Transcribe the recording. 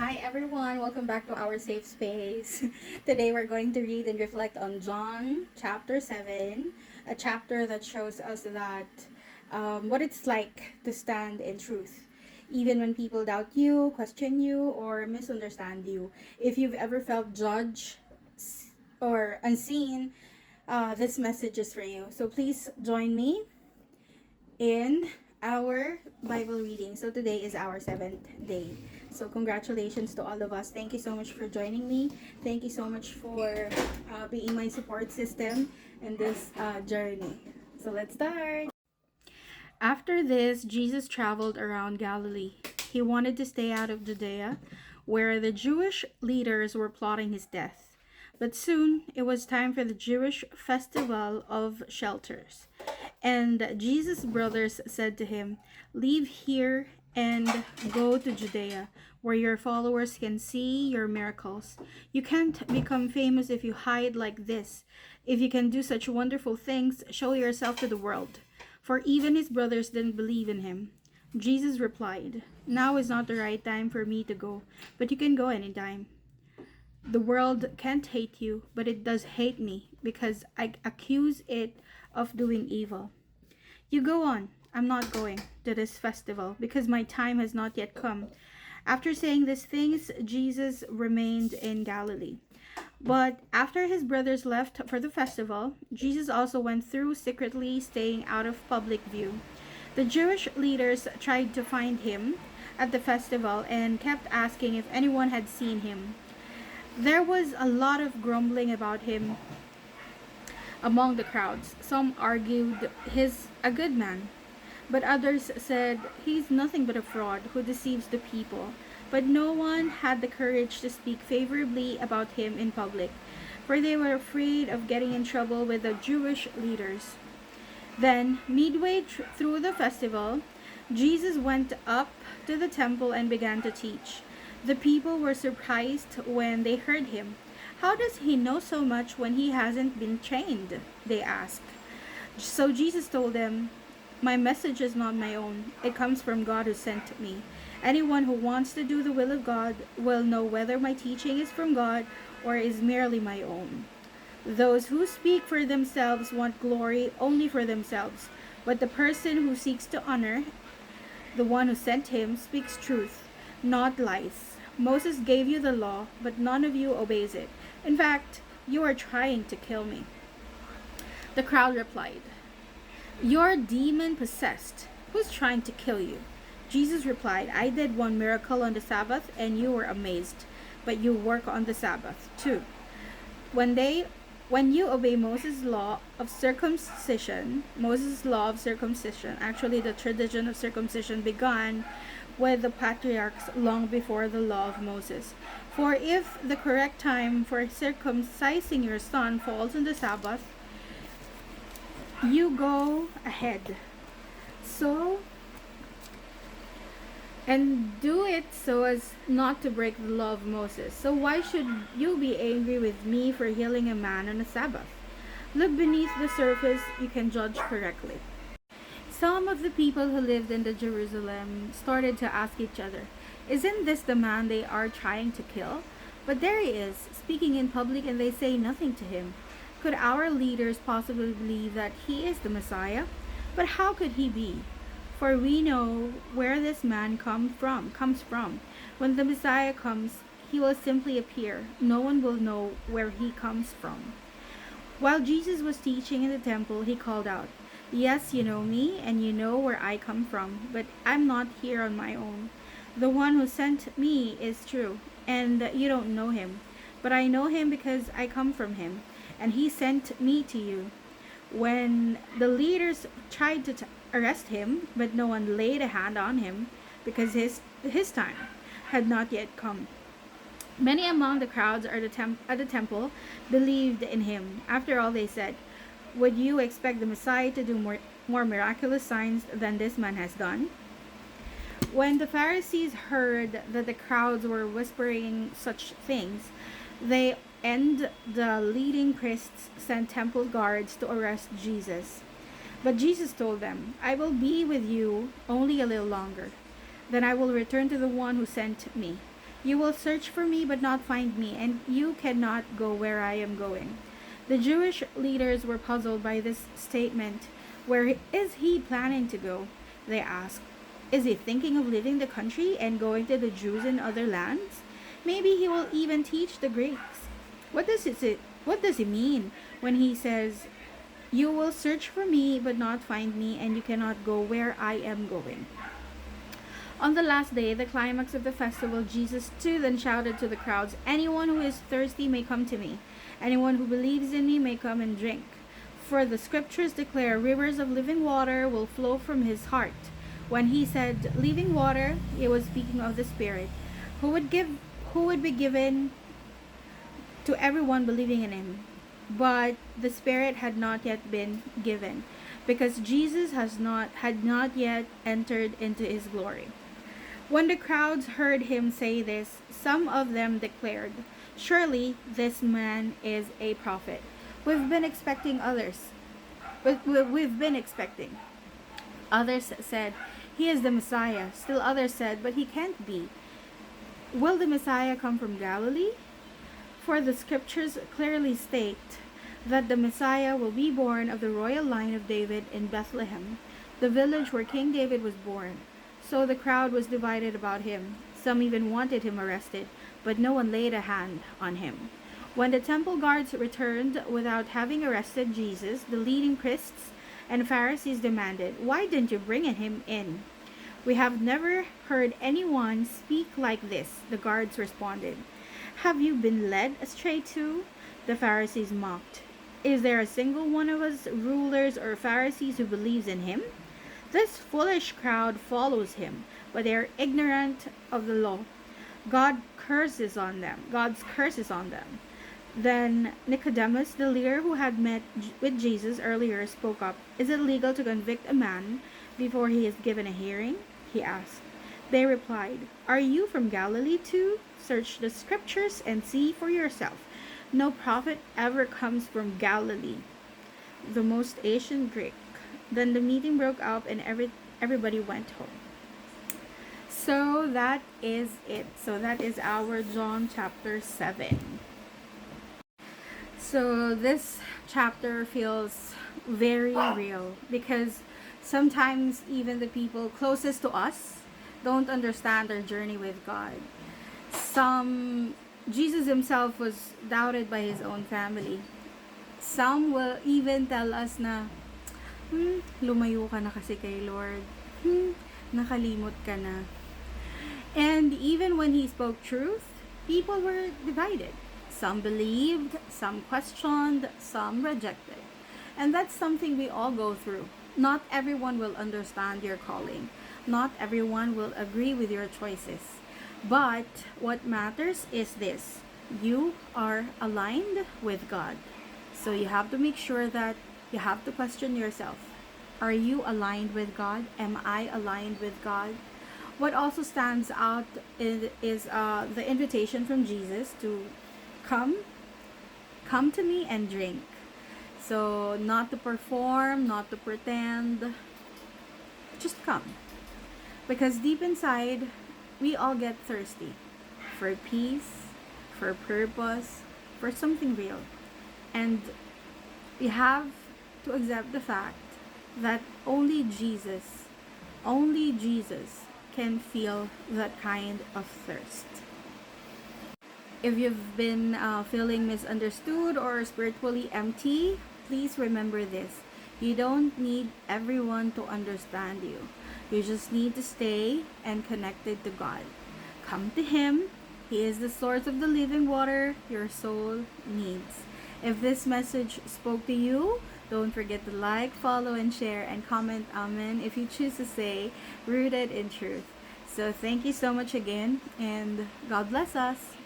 Hi everyone, welcome back to our safe space. Today we're going to read and reflect on John chapter 7, a chapter that shows us that what it's like to stand in truth. Even when people doubt you, question you, or misunderstand you. If you've ever felt judged or unseen, this message is for you. So please join me in our Bible reading. So today is our seventh day. So congratulations to all of us. Thank you so much for joining me. Thank you so much for being my support system in this journey. So let's start. After this, Jesus traveled around Galilee. He wanted to stay out of Judea, where the Jewish leaders were plotting his death. But soon it was time for the Jewish festival of shelters. And Jesus' brothers said to him, "Leave here and go to Judea, where your followers can see your miracles. You can't become famous if you hide like this. If you can do such wonderful things, show yourself to the world." For even his brothers didn't believe in him. Jesus replied, "Now is not the right time for me to go, but you can go anytime. The world can't hate you, but it does hate me because I accuse it of doing evil. You go on. I'm not going to this festival because my time has not yet come." After saying these things, Jesus remained in Galilee. But after his brothers left for the festival, Jesus also went through secretly, staying out of public view. The Jewish leaders tried to find him at the festival and kept asking if anyone had seen him. There was a lot of grumbling about him among the crowds. Some argued he's a good man, but others said he's nothing but a fraud who deceives the people. But no one had the courage to speak favorably about him in public, for they were afraid of getting in trouble with the Jewish leaders. Then, midway through the festival, Jesus went up to the temple and began to teach. The people were surprised when they heard him. "How does he know so much when he hasn't been trained?" they asked. So Jesus told them, "My message is not my own. It comes from God who sent me. Anyone who wants to do the will of God will know whether my teaching is from God or is merely my own. Those who speak for themselves want glory only for themselves, but the person who seeks to honor the one who sent him speaks truth, not lies. Moses gave you the law, but none of you obeys it. In fact, you are trying to kill me." The crowd replied, "You're demon possessed. Who's trying to kill you?" Jesus replied, "I did one miracle on the Sabbath and you were amazed, but you work on the Sabbath too. When you obey Moses' law of circumcision, actually the tradition of circumcision began with the patriarchs long before the law of Moses. For if the correct time for circumcising your son falls on the Sabbath, you go ahead. So and do it so as not to break the law of Moses. So why should you be angry with me for healing a man on a Sabbath? Look beneath the surface, you can judge correctly." Some of the people who lived in the Jerusalem started to ask each other, "Isn't this the man they are trying to kill? But there he is, speaking in public, and they say nothing to him. Could our leaders possibly believe that he is the Messiah? But how could he be? For we know where this man comes from. When the Messiah comes, he will simply appear. No one will know where he comes from." While Jesus was teaching in the temple, he called out, "Yes, you know me, and you know where I come from, but I'm not here on my own. The one who sent me is true, and you don't know him. But I know him because I come from him, and he sent me to you." When the leaders tried to arrest him, but no one laid a hand on him because his time had not yet come. Many among the crowds at the temple believed in him. After all, they said, "Would you expect the Messiah to do more miraculous signs than this man has done?" When the Pharisees heard that the crowds were whispering such things, they and the leading priests sent temple guards to arrest Jesus. But Jesus told them, "I will be with you only a little longer. Then I will return to the one who sent me. You will search for me but not find me, and you cannot go where I am going. The Jewish leaders were puzzled by this statement. Where is he planning to go? They asked. Is he thinking of leaving the country and going to the Jews in other lands? Maybe he will even teach the Greeks. What does he mean when he says, "You will search for me but not find me, and you cannot go where I am going"? On the last day, the climax of the festival, Jesus too then shouted to the crowds, "Anyone who is thirsty may come to me. Anyone who believes in me may come and drink. For the scriptures declare rivers of living water will flow from his heart." When he said living water, he was speaking of the Spirit, who would be given to everyone believing in him. But the Spirit had not yet been given, because Jesus had not yet entered into his glory. When the crowds heard him say this, some of them declared, "Surely this man is a prophet." We've been expecting others. We've been expecting. Others said, "He is the Messiah." Still others said, "But he can't be. Will the Messiah come from Galilee? For the scriptures clearly state that the Messiah will be born of the royal line of David in Bethlehem, the village where King David was born." So the crowd was divided about him. Some even wanted him arrested, but no one laid a hand on him. When the temple guards returned without having arrested Jesus, the leading priests and Pharisees demanded, "Why didn't you bring him in?" "We have never heard anyone speak like this," the guards responded. "Have you been led astray too?" the Pharisees mocked. "Is there a single one of us rulers or Pharisees who believes in him? This foolish crowd follows him, but they are ignorant of the law. God's curse is on them." Then Nicodemus, the leader who had met with Jesus earlier, spoke up. "Is it legal to convict a man before he is given a hearing?" he asked. They replied, "Are you from Galilee too? Search the scriptures and see for yourself. No prophet ever comes from Galilee." The most ancient Greek. Then the meeting broke up and everybody went home. So that is it. So that is our John chapter 7. So this chapter feels very real because sometimes even the people closest to us don't understand our journey with God. Jesus himself was doubted by his own family. Some will even tell us na, lumayo ka na kasi kay Lord. Nakalimot ka na. And even when he spoke truth, people were divided. Some believed, some questioned, some rejected. And that's something we all go through. Not everyone will understand your calling. Not everyone will agree with your choices. But what matters is this: you are aligned with God. So you have to make sure that you have to question yourself. Are you aligned with God? Am I aligned with God? What also stands out is the invitation from Jesus to come to me and drink. So not to perform, not to pretend, just come. Because deep inside, we all get thirsty for peace, for purpose, for something real. And we have to accept the fact that only Jesus can feel that kind of thirst. If you've been feeling misunderstood or spiritually empty, please remember this. You don't need everyone to understand you. You just need to stay and connected to God. Come to Him. He is the source of the living water your soul needs. If this message spoke to you, don't forget to like, follow, and share, and comment Amen if you choose to say rooted in truth. So thank you so much again, and God bless us.